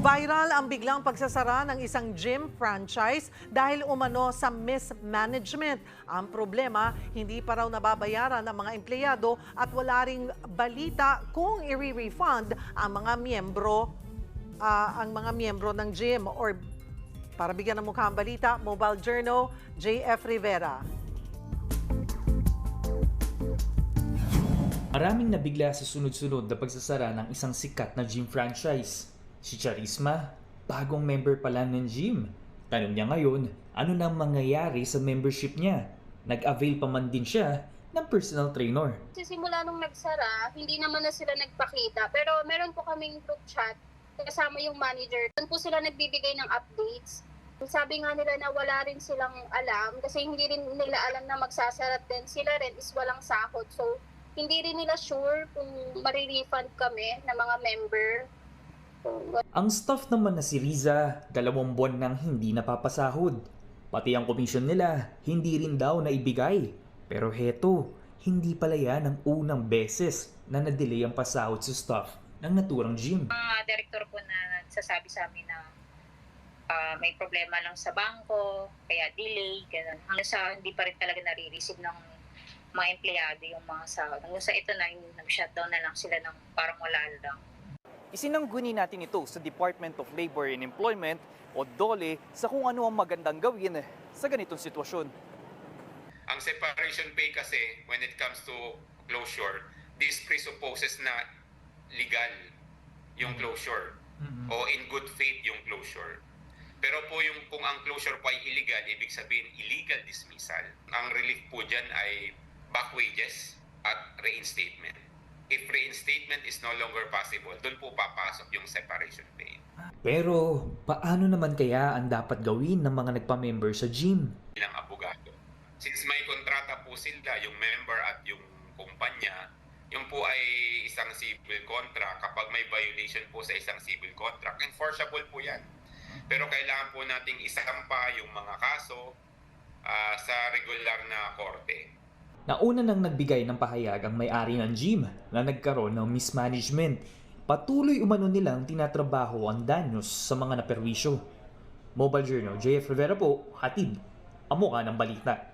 Viral ang biglang pagsasara ng isang gym franchise dahil umano sa mismanagement. Ang problema, hindi pa raw nababayaran ng mga empleyado at wala ring balita kung i-refund ang mga miyembro ng gym. Or para bigyan ng mukha ang balita, Mobile Journal, JF Rivera. Maraming nabigla sa sunod-sunod na pagsasara ng isang sikat na gym franchise. Si Charisma, bagong member pa lang ng gym. Tanong niya ngayon, ano nang mangyayari sa membership niya? Nag-avail pa man din siya ng personal trainer. Simula nung nagsara, hindi naman na sila nagpakita. Pero meron po kaming group chat kasama yung manager. Doon po sila nagbibigay ng updates. Sabi nga nila na wala rin silang alam kasi hindi rin nila alam na magsasarat din. Sila rin is walang sahod. So, hindi rin nila sure kung marirefund kami ng mga member. Ang staff naman na si Riza, 2 buwan nang hindi napapasahod. Pati ang komisyon nila, hindi rin daw naibigay. Pero heto, hindi pala yan ang unang beses na na-delay ang pasahod sa staff ng naturang gym. Mga direktor po na nagsasabi sa amin na may problema lang sa bangko, kaya delay, gano'n. Hanggang sa hindi pa rin talaga nare-receive ng mga empleyado yung mga sahod. Hanggang sa ito na, nag-shutdown na lang sila ng parang wala lang. Isinangguni natin ito sa Department of Labor and Employment o DOLE sa kung ano ang magandang gawin sa ganitong sitwasyon. Ang separation pay kasi, when it comes to closure, this presupposes na legal yung closure o in good faith yung closure. Pero po kung ang closure po ay illegal, ibig sabihin illegal dismissal. Ang relief po dyan ay back wages at reinstatement. If reinstatement is no longer possible, doon po papasok yung separation pay. Pero paano naman kaya ang dapat gawin ng mga nagpa-member sa gym? Bilang abogado. Since may kontrata po sila, yung member at yung kumpanya, yung po ay isang civil contract. Kapag may violation po sa isang civil contract, enforceable po yan. Pero kailangan po nating isampa yung mga kaso sa regular na korte. Nauna nang nagbigay ng pahayag ang may-ari ng gym na nagkaroon ng mismanagement. Patuloy umano nilang tinatrabaho ang danyos sa mga naperwisyo. Mobile Journal, JF Rivera po, hatid ang mukha ng balita.